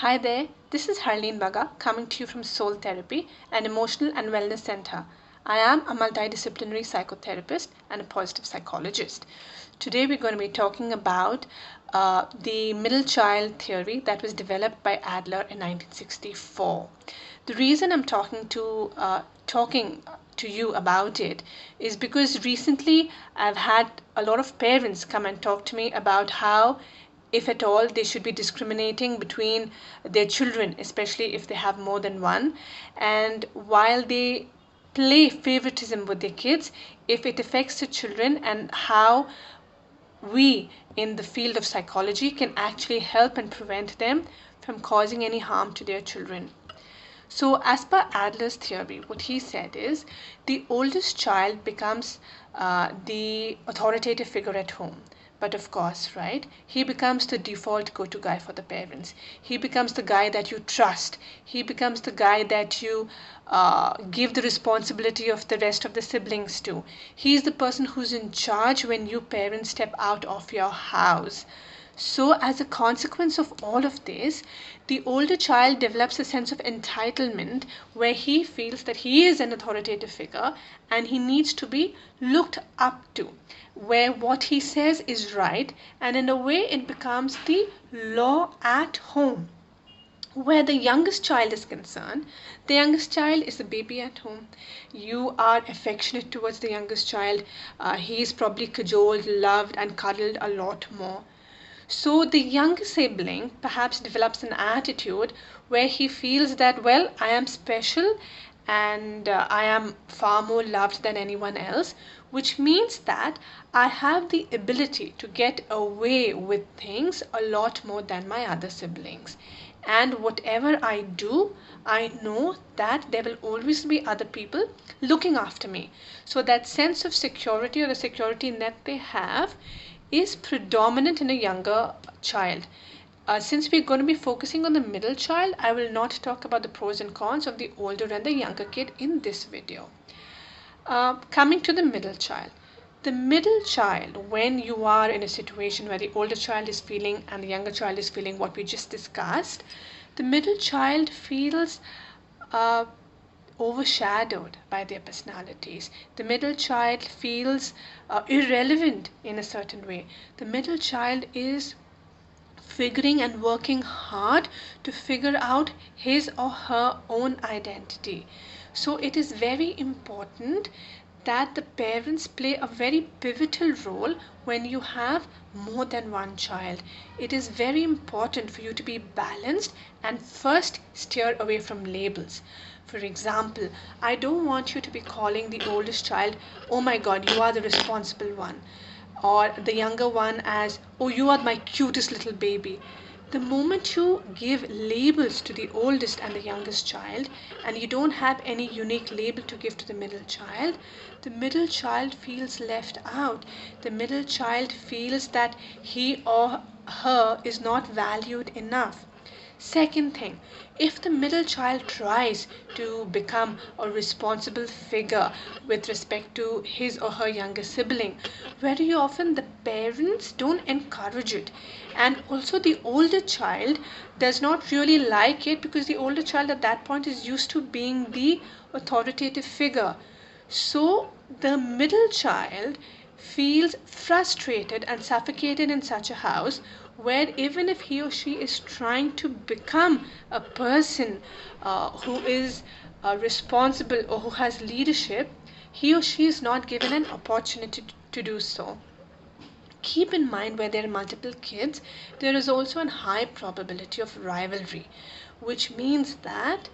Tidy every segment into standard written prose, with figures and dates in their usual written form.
Hi there, this is Harleen Baga coming to you from Soul Therapy, an emotional and wellness center. I am a multidisciplinary psychotherapist and a positive psychologist. Today we're going to be talking about the middle child theory that was developed by Adler in 1964. The reason I'm talking to you about it is because recently I've had a lot of parents come and talk to me about how, if at all, they should be discriminating between their children, especially if they have more than one. And while they play favoritism with their kids, if it affects the children, and how we in the field of psychology can actually help and prevent them from causing any harm to their children. So, as per Adler's theory, what he said is the oldest child becomes the authoritative figure at home. But of course, right, he becomes the default go to guy for the parents. He becomes the guy that you trust. He becomes the guy that you give the responsibility of the rest of the siblings to. He's the person who's in charge when you parents step out of your house. So, as a consequence of all of this, the older child develops a sense of entitlement where he feels that he is an authoritative figure and he needs to be looked up to, where what he says is right, and in a way it becomes the law at home. Where the youngest child is concerned, the youngest child is the baby at home. You are affectionate towards the youngest child. He is probably cajoled, loved, and cuddled a lot more. So the younger sibling perhaps develops an attitude where he feels that, well, I am special and I am far more loved than anyone else, which means that I have the ability to get away with things a lot more than my other siblings. And whatever I do, I know that there will always be other people looking after me. So that sense of security, or the security net they have, is predominant in a younger child. Since we're going to be focusing on the middle child, I will not talk about the pros and cons of the older and the younger kid in this video. Coming to the middle child. The middle child, when you are in a situation where the older child is feeling and the younger child is feeling what we just discussed, the middle child feels overshadowed by their personalities. The middle child feels irrelevant in a certain way. The middle child is figuring and working hard to figure out his or her own identity. So it is very important that the parents play a very pivotal role when you have more than one child. It is very important for you to be balanced and first steer away from labels. For example, I don't want you to be calling the oldest child, oh my god, you are the responsible one, or the younger one as, oh, you are my cutest little baby. The moment you give labels to the oldest and the youngest child, and you don't have any unique label to give to the middle child feels left out. The middle child feels that he or her is not valued enough. Second thing, if the middle child tries to become a responsible figure with respect to his or her younger sibling, very often the parents don't encourage it. And also the older child does not really like it because the older child at that point is used to being the authoritative figure. So the middle child feels frustrated and suffocated in such a house where even if he or she is trying to become a person who is responsible or who has leadership, he or she is not given an opportunity to do so. Keep in mind, where there are multiple kids, there is also a high probability of rivalry, which means that,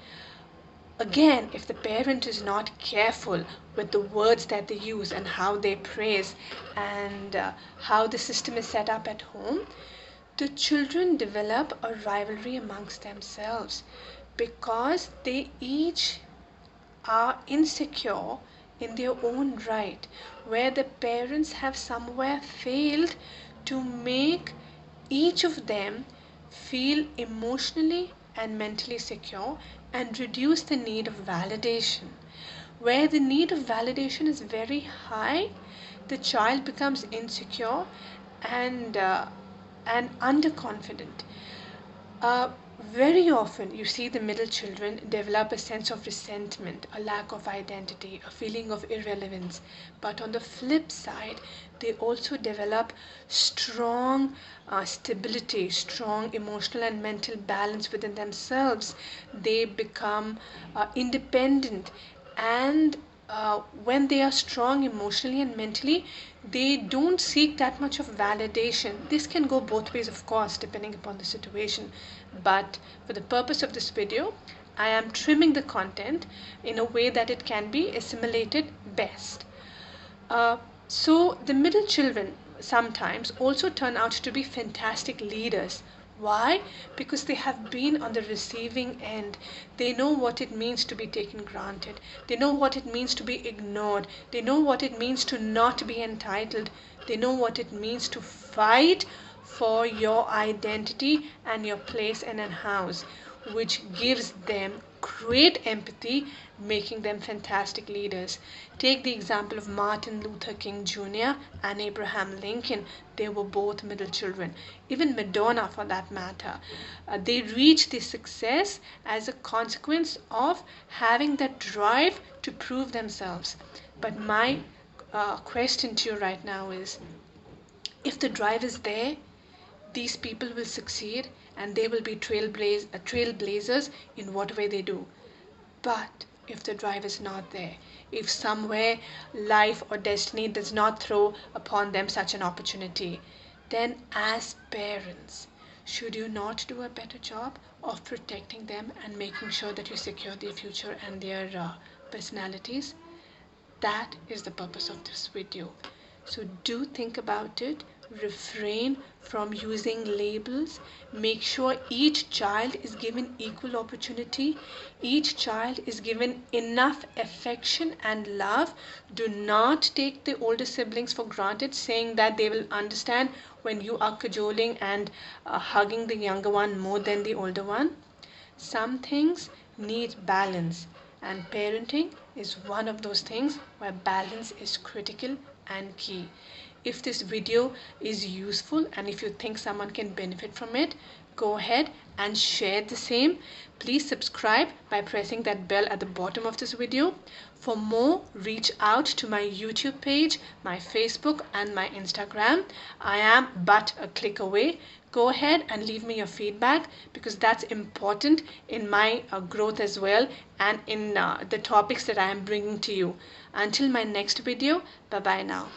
again, if the parent is not careful with the words that they use and how they praise and how the system is set up at home, the children develop a rivalry amongst themselves because they each are insecure in their own right, where the parents have somewhere failed to make each of them feel emotionally and mentally secure and reduce the need of validation. Where the need of validation is very high, the child becomes insecure and underconfident. Uh, Very often, you see the middle children develop a sense of resentment, a lack of identity, a feeling of irrelevance. But on the flip side, they also develop strong stability, strong emotional and mental balance within themselves. They become independent, and when they are strong emotionally and mentally, they don't seek that much of validation. This can go both ways, of course, depending upon the situation. But for the purpose of this video, I am trimming the content in a way that it can be assimilated best. Uh, so the middle children sometimes also turn out to be fantastic leaders. Why? Because they have been on the receiving end. They know what it means to be taken granted. They know what it means to be ignored. They know what it means to not be entitled. They know what it means to fight for your identity and your place in a house, which gives them great empathy, making them fantastic leaders. Take the example of Martin Luther King Jr. and Abraham Lincoln. They were both middle children. Even Madonna, for that matter. They reached this success as a consequence of having that drive to prove themselves. But my question to you right now is, if the drive is there, these people will succeed and they will be trailblazers in what way they do. But if the drive is not there, if somewhere life or destiny does not throw upon them such an opportunity, then as parents, should you not do a better job of protecting them and making sure that you secure their future and their personalities? That is the purpose of this video. So do think about it. Refrain from using labels. Make sure each child is given equal opportunity. Each child is given enough affection and love. Do not take the older siblings for granted, saying that they will understand when you are cajoling and hugging the younger one more than the older one. Some things need balance, and parenting is one of those things where balance is critical and key. If this video is useful and if you think someone can benefit from it, go ahead and share the same. Please subscribe by pressing that bell at the bottom of this video. For more, reach out to my YouTube page, my Facebook and my Instagram. I am but a click away. Go ahead and leave me your feedback, because that's important in my growth as well, and in the topics that I am bringing to you. Until my next video, bye bye now.